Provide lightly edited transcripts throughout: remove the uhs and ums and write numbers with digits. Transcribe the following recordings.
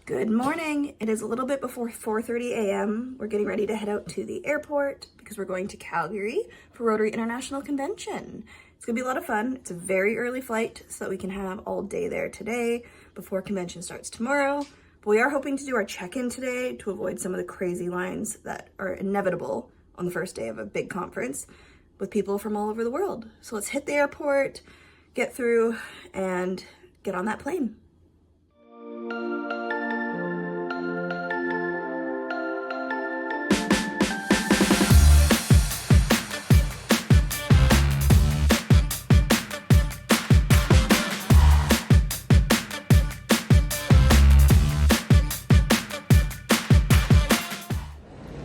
Good morning. It is a little bit before 4:30 a.m. We're getting ready to head out to the airport because we're going to Calgary for Rotary International Convention. It's gonna be a lot of fun. It's a very early flight so that we can have all day there today before convention starts tomorrow. But we are hoping to do our check-in today to avoid some of the crazy lines that are inevitable on the first day of a big conference with people from all over the world. So let's hit the airport, get through, and get on that plane.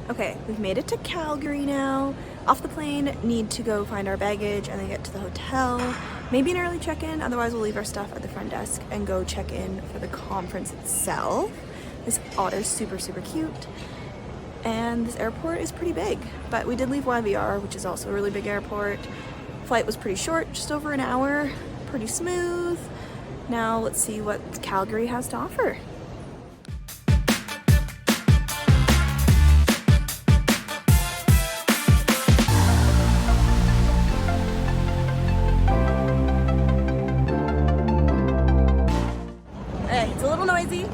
Okay, we've made it to Calgary now. Off the plane, need to go find our baggage and then get to the hotel. Maybe an early check-in, otherwise we'll leave our stuff at the front desk and go check in for the conference itself. This otter's super cute. And this airport is pretty big, but we did leave YVR, which is also a really big airport. Flight was pretty short, just over an hour, pretty smooth. Now let's see what Calgary has to offer.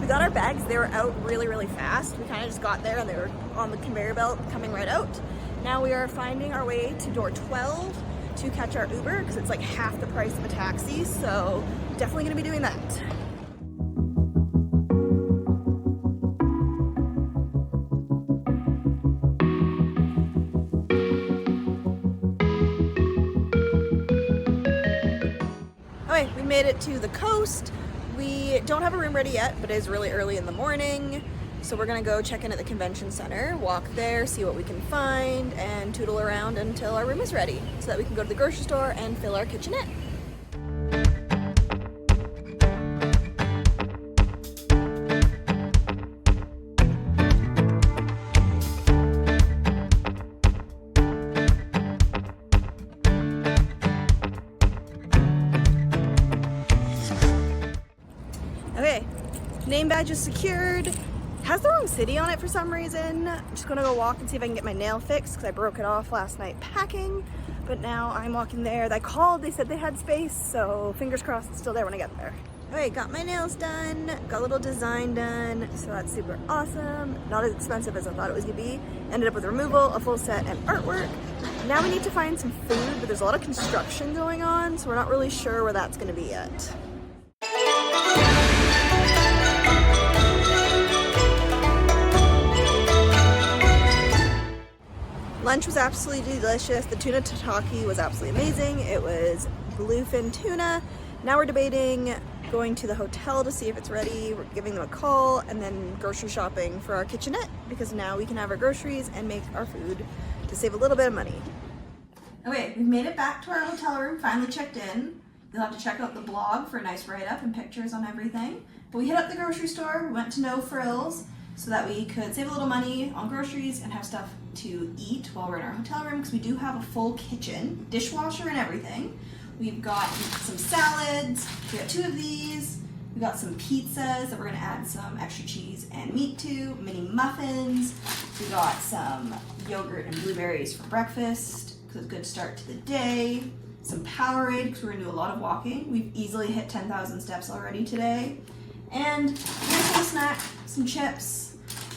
We got our bags. They were out really fast. We kind of just got there and they were on the conveyor belt coming right out. Now we are finding our way to door 12 to catch our Uber because it's like half the price of a taxi, so definitely going to be doing that. Okay, we made it to the coast. We don't have a room ready yet, but it is really early in the morning. So we're gonna go check in at the convention center, walk there, see what we can find, and tootle around until our room is ready so that we can go to the grocery store and fill our kitchenette. Okay, name badge is secured. Has the wrong city on it for some reason. I'm just gonna go walk and see if I can get my nail fixed because I broke it off last night packing. But now I'm walking there. I called, they said they had space, so fingers crossed it's still there when I get there. Okay, got my nails done, got a little design done, so that's super awesome. Not as expensive as I thought it was gonna be. Ended up with removal, a full set, and artwork. Now we need to find some food, but there's a lot of construction going on, so we're not really sure where that's gonna be yet. Lunch was absolutely delicious. The tuna tataki was absolutely amazing. It was bluefin tuna. Now we're debating going to the hotel to see if it's ready. We're giving them a call and then grocery shopping for our kitchenette because now we can have our groceries and make our food to save a little bit of money. Okay, we've made it back to our hotel room, finally checked in. You'll have to check out the blog for a nice write-up and pictures on everything. But we hit up the grocery store, we went to No Frills so that we could save a little money on groceries and have stuff to eat while we're in our hotel room because we do have a full kitchen, dishwasher and everything. We've got some salads, we got 2 of these, we got some pizzas that we're gonna add some extra cheese and meat to, mini muffins, we got some yogurt and blueberries for breakfast because it's a good start to the day, some Powerade because we're gonna do a lot of walking. We've easily hit 10,000 steps already today. And here's some snack, some chips.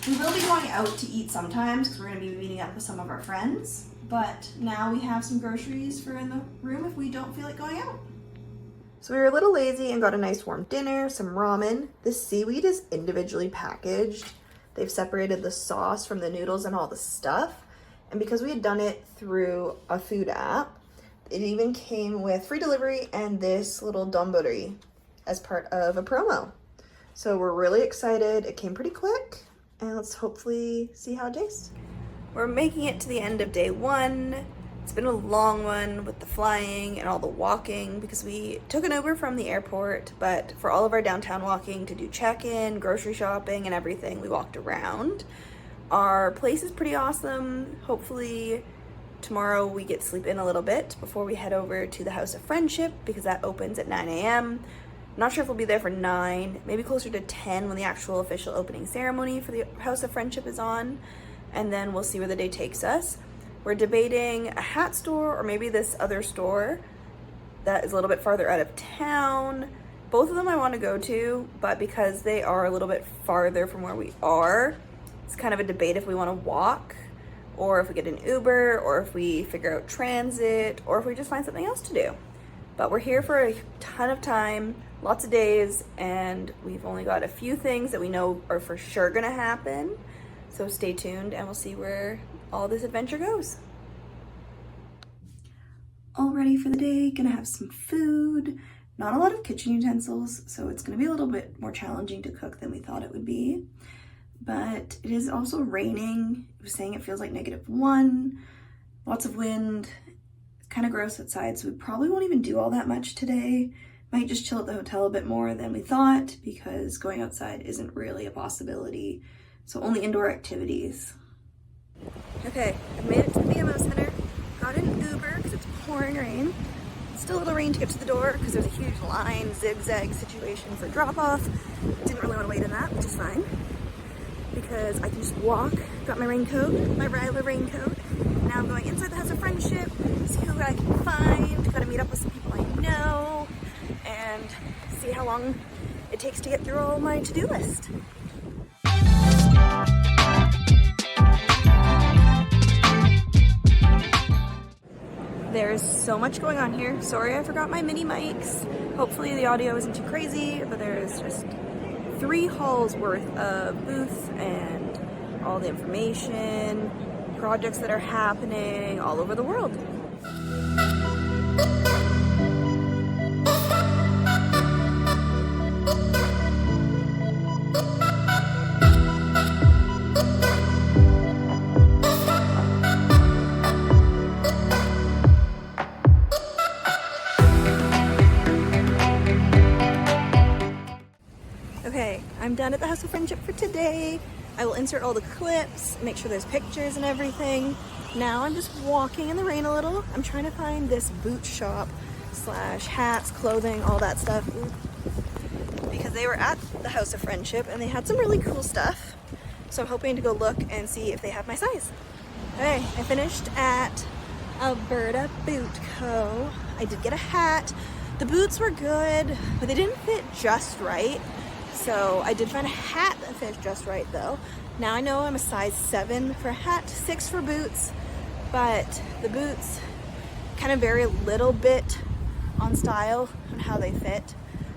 We will be going out to eat sometimes because we're going to be meeting up with some of our friends, but now we have some groceries for in the room if we don't feel like going out. So we were a little lazy and got a nice warm dinner, some ramen. This seaweed is individually packaged. They've separated the sauce from the noodles and all the stuff. And because we had done it through a food app, it even came with free delivery and this little donburi as part of a promo. So we're really excited. It came pretty quick. And let's hopefully see how it tastes. We're making it to the end of day 1. It's been a long one with the flying and all the walking because we took an Uber from the airport, but for all of our downtown walking to do check-in, grocery shopping, and everything, we walked around. Our place is pretty awesome. Hopefully tomorrow we get to sleep in a little bit before we head over to the House of Friendship because that opens at 9 a.m. Not sure if we'll be there for 9, maybe closer to 10 when the actual official opening ceremony for the House of Friendship is on, and then we'll see where the day takes us. We're debating a hat store or maybe this other store that is a little bit farther out of town. Both of them I want to go to, but because they are a little bit farther from where we are, it's kind of a debate if we want to walk or if we get an Uber or if we figure out transit or if we just find something else to do. But we're here for a ton of time, lots of days, and we've only got a few things that we know are for sure gonna happen. So stay tuned and we'll see where all this adventure goes. All ready for the day, gonna have some food. Not a lot of kitchen utensils, so it's gonna be a little bit more challenging to cook than we thought it would be. But it is also raining. It was saying it feels like -1, lots of wind. It's kind of gross outside, so we probably won't even do all that much today. Might just chill at the hotel a bit more than we thought because going outside isn't really a possibility. So only indoor activities. Okay, I've made it to the BMO Center. Got an Uber because it's pouring rain. Still a little rain to get to the door because there's a huge line, zigzag situation for drop-off. Didn't really want to wait in that, which is fine because I can just walk. Got my raincoat, my Ryla raincoat. Now I'm going inside the House of Friendship, see who I can find. Gotta meet up with some people I know and see how long it takes to get through all my to-do list. There's so much going on here. Sorry I forgot my mini mics. Hopefully the audio isn't too crazy, but there's just 3 halls worth of booths and all the information, projects that are happening all over the world. Okay, I'm done at the House of Friendship for today. I will insert all the clips, make sure there's pictures and everything. Now I'm just walking in the rain a little. I'm trying to find this boot shop / hats, clothing, all that stuff. Because they were at the House of Friendship and they had some really cool stuff. So I'm hoping to go look and see if they have my size. Okay, I finished at Alberta Boot Co. I did get a hat. The boots were good, but they didn't fit just right. So I did find a hat that fits just right though. Now I know I'm a size 7 for a hat, 6 for boots, but the boots kind of vary a little bit on style and how they fit.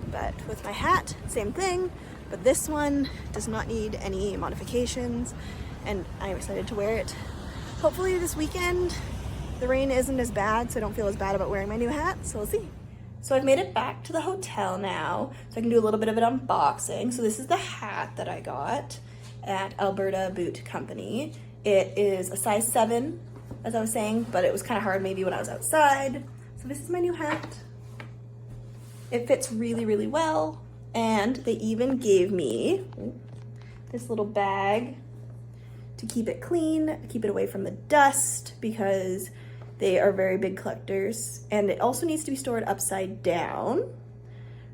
But with my hat, same thing, but this one does not need any modifications and I'm excited to wear it. Hopefully this weekend the rain isn't as bad, so I don't feel as bad about wearing my new hat, so we'll see. So I've made it back to the hotel now, so I can do a little bit of an unboxing. So this is the hat that I got at Alberta Boot Company. It is a size 7, as I was saying, but it was kind of hard maybe when I was outside. So this is my new hat. It fits really, really well. And they even gave me this little bag to keep it clean, keep it away from the dust, because they are very big collectors, and it also needs to be stored upside down.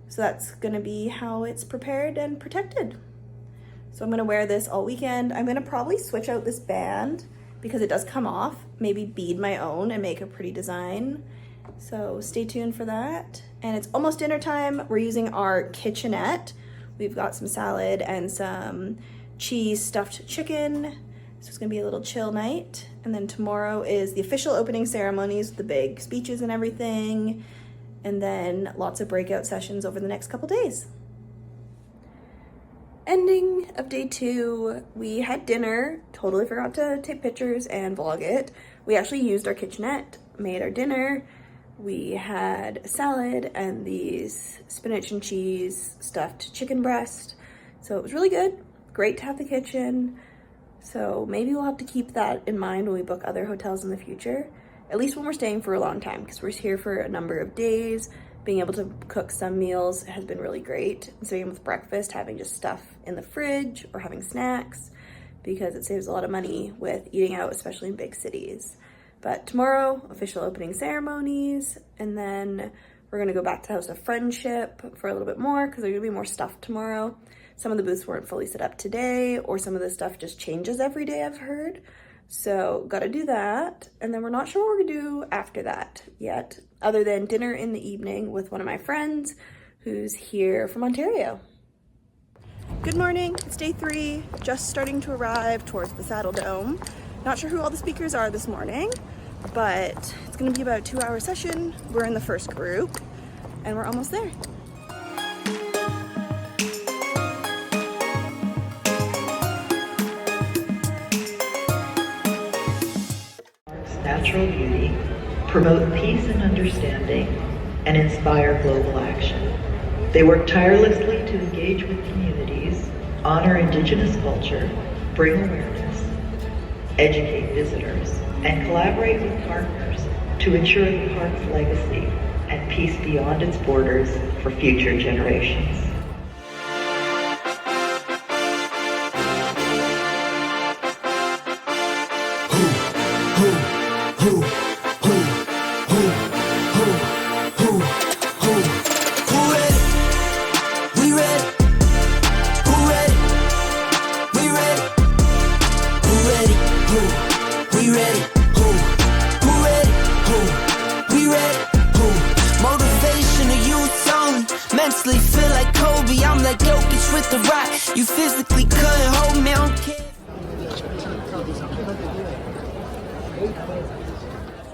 So that's gonna be how it's prepared and protected. So I'm gonna wear this all weekend. I'm gonna probably switch out this band because it does come off, maybe bead my own and make a pretty design. So stay tuned for that. And it's almost dinner time. We're using our kitchenette. We've got some salad and some cheese stuffed chicken. So it's gonna be a little chill night. And then tomorrow is the official opening ceremonies with the big speeches and everything. And then lots of breakout sessions over the next couple days. Ending of day 2, we had dinner. Totally forgot to take pictures and vlog it. We actually used our kitchenette, made our dinner. We had a salad and these spinach and cheese stuffed chicken breast. So it was really good. Great to have the kitchen. So maybe we'll have to keep that in mind when we book other hotels in the future, at least when we're staying for a long time, because we're here for a number of days. Being able to cook some meals has been really great. And same with breakfast, having just stuff in the fridge or having snacks, because it saves a lot of money with eating out, especially in big cities. But tomorrow, official opening ceremonies, and then We're gonna go back to the House of Friendship for a little bit more because there's gonna be more stuff tomorrow. Some of the booths weren't fully set up today, or some of the stuff just changes every day, I've heard. So gotta do that. And then we're not sure what we're gonna do after that yet, other than dinner in the evening with one of my friends who's here from Ontario. Good morning, it's day 3, just starting to arrive towards the Saddle Dome. Not sure who all the speakers are this morning, but it's gonna be about a 2-hour session. We're in the first group and we're almost there. Natural beauty, promote peace and understanding, and inspire global action. They work tirelessly to engage with communities, honor Indigenous culture, bring awareness, educate visitors, and collaborate with partners to ensure the park's legacy and peace beyond its borders for future generations. Mentally feel like Kobe, I'm like Jokic with the rock. You physically couldn't hold me, I don't care.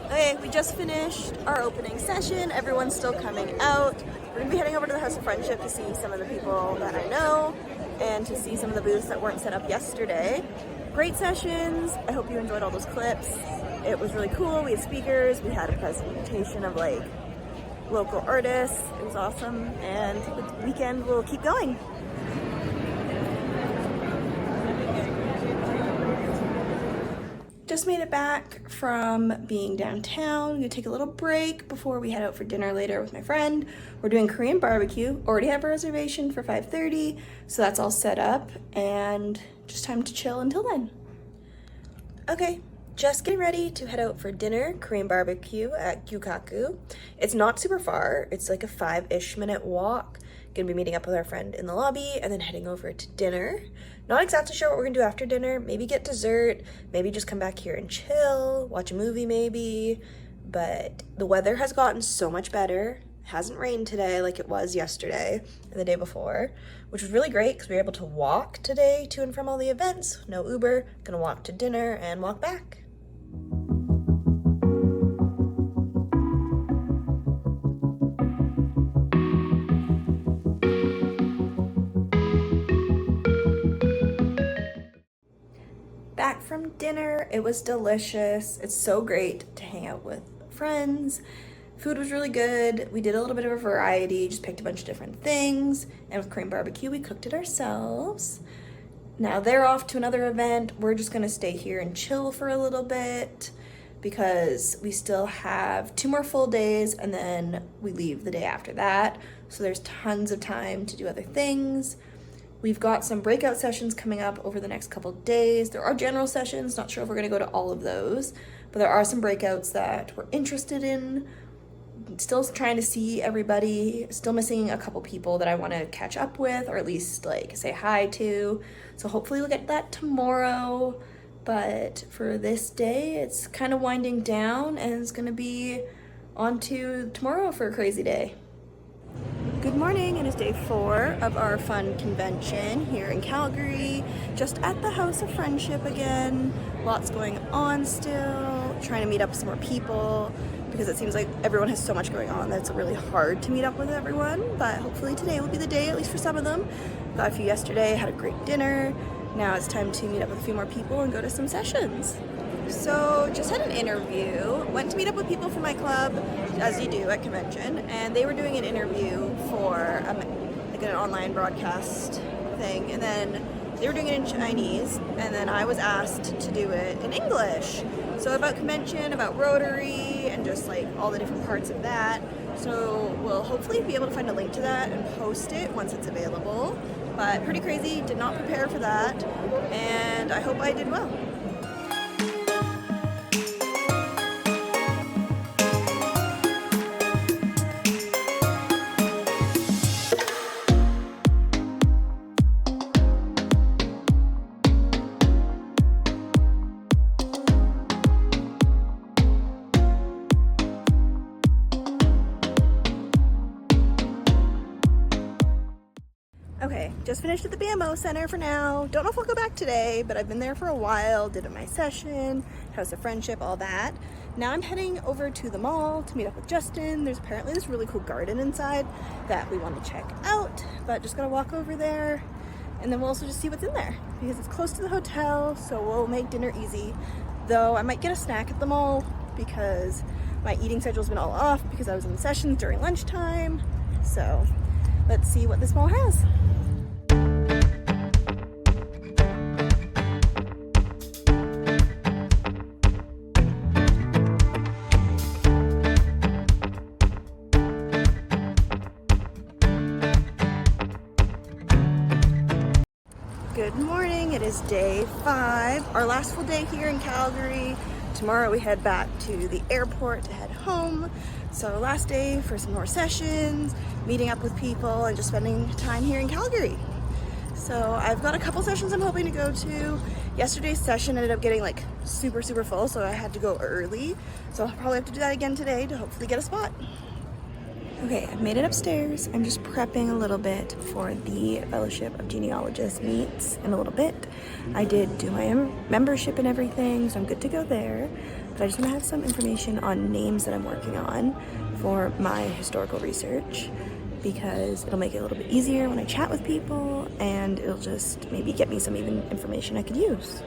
Okay, we just finished our opening session. Everyone's still coming out. We're gonna be heading over to the House of Friendship to see some of the people that I know and to see some of the booths that weren't set up yesterday. Great sessions. I hope you enjoyed all those clips. It was really cool. We had speakers. We had a presentation of like local artists. It was awesome, and the weekend will keep going. Just made it back from being downtown. I'm gonna take a little break before we head out for dinner later with my friend. We're doing Korean barbecue. Already have a reservation for 5:30, so that's all set up, and just time to chill until then. Okay. Just getting ready to head out for dinner, Korean barbecue at Gyukaku. It's not super far. It's like a 5-ish minute walk. Gonna be meeting up with our friend in the lobby and then heading over to dinner. Not exactly sure what we're gonna do after dinner. Maybe get dessert, maybe just come back here and chill, watch a movie maybe. But the weather has gotten so much better. It hasn't rained today like it was yesterday and the day before, which was really great because we were able to walk today to and from all the events. No Uber, gonna walk to dinner and walk back. Back from dinner, it was delicious. It's so great to hang out with friends. Food was really good. We did a little bit of a variety, just picked a bunch of different things. And with Korean barbecue, we cooked it ourselves. Now they're off to another event. We're just gonna stay here and chill for a little bit because we still have 2 more full days and then we leave the day after that. So there's tons of time to do other things. We've got some breakout sessions coming up over the next couple days. There are general sessions, not sure if we're gonna go to all of those, but there are some breakouts that we're interested in. Still trying to see everybody, still missing a couple people that I want to catch up with or at least like say hi to. So hopefully we'll get that tomorrow. But for this day, it's kind of winding down and it's gonna be on to tomorrow for a crazy day. Good morning, and it's day 4 of our fun convention here in Calgary, just at the House of Friendship again. Lots going on still, trying to meet up with some more people because it seems like everyone has so much going on that it's really hard to meet up with everyone, but hopefully today will be the day, at least for some of them. Got a few yesterday, had a great dinner. Now it's time to meet up with a few more people and go to some sessions. So just had an interview, went to meet up with people from my club, as you do at convention, and they were doing an interview for like an online broadcast thing, and then they were doing it in Chinese, and then I was asked to do it in English. So about convention, about Rotary, and just like all the different parts of that. So we'll hopefully be able to find a link to that and post it once it's available. But pretty crazy, did not prepare for that, and I hope I did well. Okay, just finished at the BMO Center for now. Don't know if I'll go back today, but I've been there for a while, did my session, House of Friendship, all that. Now I'm heading over to the mall to meet up with Justin. There's apparently this really cool garden inside that we want to check out, but just gotta walk over there, and then we'll also just see what's in there because it's close to the hotel, so we'll make dinner easy. Though I might get a snack at the mall because my eating schedule's been all off because I was in sessions during lunchtime. So let's see what this mall has. Good morning, it is day 5, our last full day here in Calgary. Tomorrow we head back to the airport to head home. So last day for some more sessions, meeting up with people, and just spending time here in Calgary. So I've got a couple sessions I'm hoping to go to. Yesterday's session ended up getting like super full, so I had to go early. So I'll probably have to do that again today to hopefully get a spot. Okay, I've made it upstairs. I'm just prepping a little bit for the Fellowship of Genealogists meets in a little bit. I did do my membership and everything, so I'm good to go there. But I just want to have some information on names that I'm working on for my historical research because it'll make it a little bit easier when I chat with people, and it'll just maybe get me some even information I could use.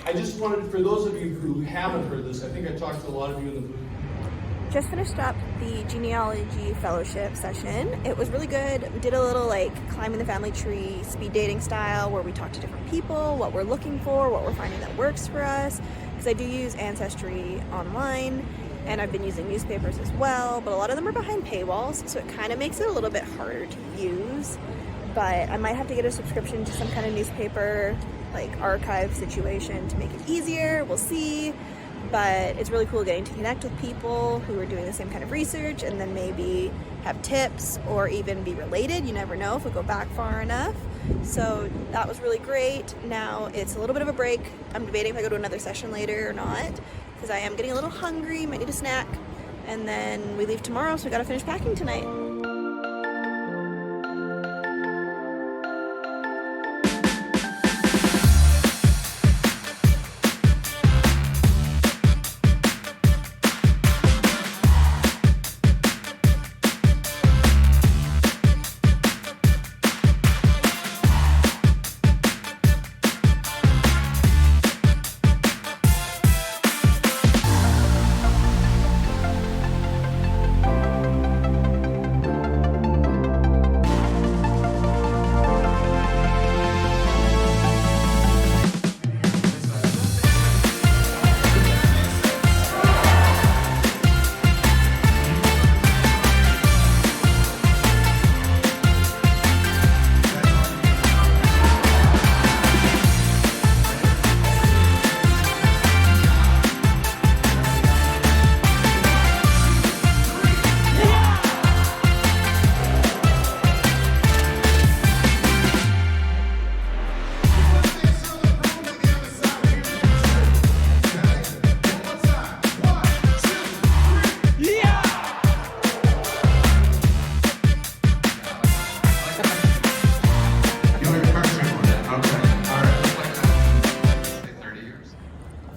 I just wanted, for those of you who haven't heard this, I think I talked to a lot of you in the booth. Just finished up the genealogy fellowship session. It was really good. We did a little like climbing the family tree, speed dating style, where we talked to different people, what we're looking for, what we're finding that works for us. Because I do use Ancestry online, and I've been using newspapers as well, but a lot of them are behind paywalls, so it kind of makes it a little bit harder to use. But I might have to get a subscription to some kind of newspaper, like archive situation to make it easier. We'll see. But it's really cool getting to connect with people who are doing the same kind of research and then maybe have tips or even be related. You never know if we go back far enough. So that was really great. Now it's a little bit of a break. I'm debating if I go to another session later or not because I am getting a little hungry, might need a snack. And then we leave tomorrow, so we gotta finish packing tonight.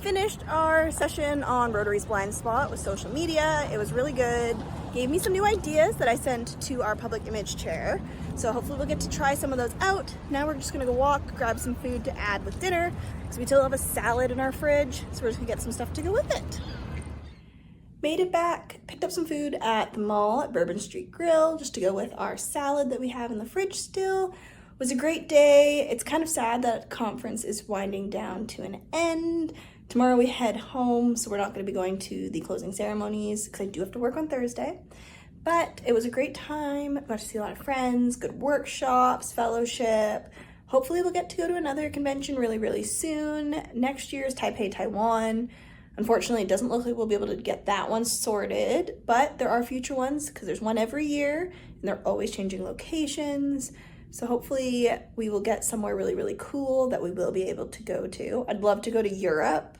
Finished our session on Rotary's blind spot with social media. It was really good. Gave me some new ideas that I sent to our public image chair. So hopefully we'll get to try some of those out. Now we're just gonna go walk, grab some food to add with dinner because we still have a salad in our fridge. So we're just gonna get some stuff to go with it. Made it back, picked up some food at the mall at Bourbon Street Grill just to go with our salad that we have in the fridge still. It was a great day. It's kind of sad that conference is winding down to an end. Tomorrow we head home, so we're not going to be going to the closing ceremonies because I do have to work on Thursday. But it was a great time. Got to see a lot of friends, good workshops, fellowship. Hopefully we'll get to go to another convention really soon. Next year is Taipei, Taiwan. Unfortunately, it doesn't look like we'll be able to get that one sorted, but there are future ones because there's one every year and they're always changing locations. So hopefully we will get somewhere really cool that we will be able to go to. I'd love to go to Europe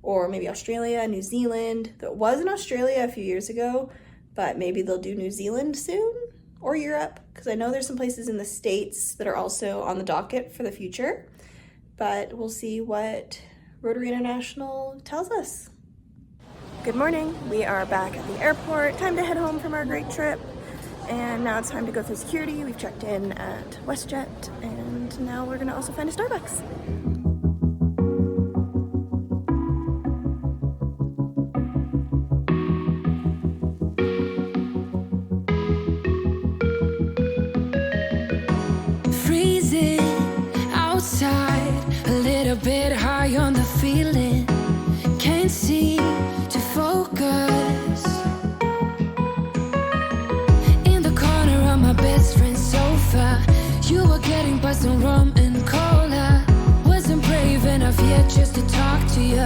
or maybe Australia, New Zealand. There was in Australia a few years ago, but maybe they'll do New Zealand soon. or Europe, because I know there's some places in the States that are also on the docket for the future, but we'll see what Rotary International tells us. Good morning. We are back at the airport. Time to head home from our great trip. And now it's time to go through security. We've checked in at WestJet, and now we're gonna also find a Starbucks. Freezing outside, a little bit high on the feeling. Can't seem to focus. In the corner of my best friend's sofa, you were getting by some rum and cola. Wasn't brave enough yet just to talk to you.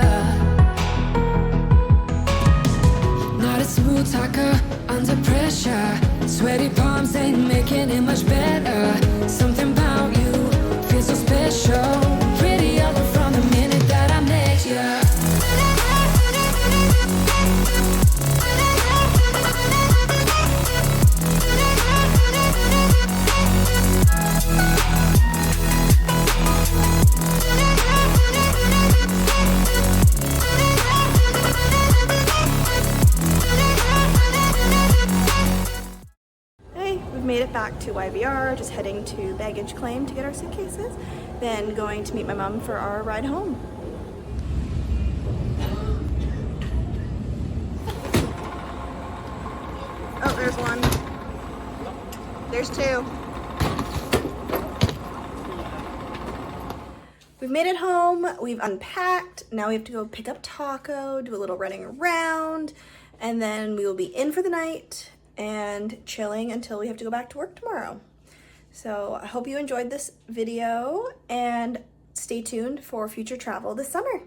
Not a smooth talker under pressure. Sweaty palms ain't making it much better. Something about you feels so special. Pretty other from the minute that I met you. Made it back to YVR, just heading to baggage claim to get our suitcases, then going to meet my mom for our ride home. Oh, there's one. There's two. We've made it home, we've unpacked, now we have to go pick up Taco, do a little running around, and then we will be in for the night and chilling until we have to go back to work tomorrow. So I hope you enjoyed this video and stay tuned for future travel this summer.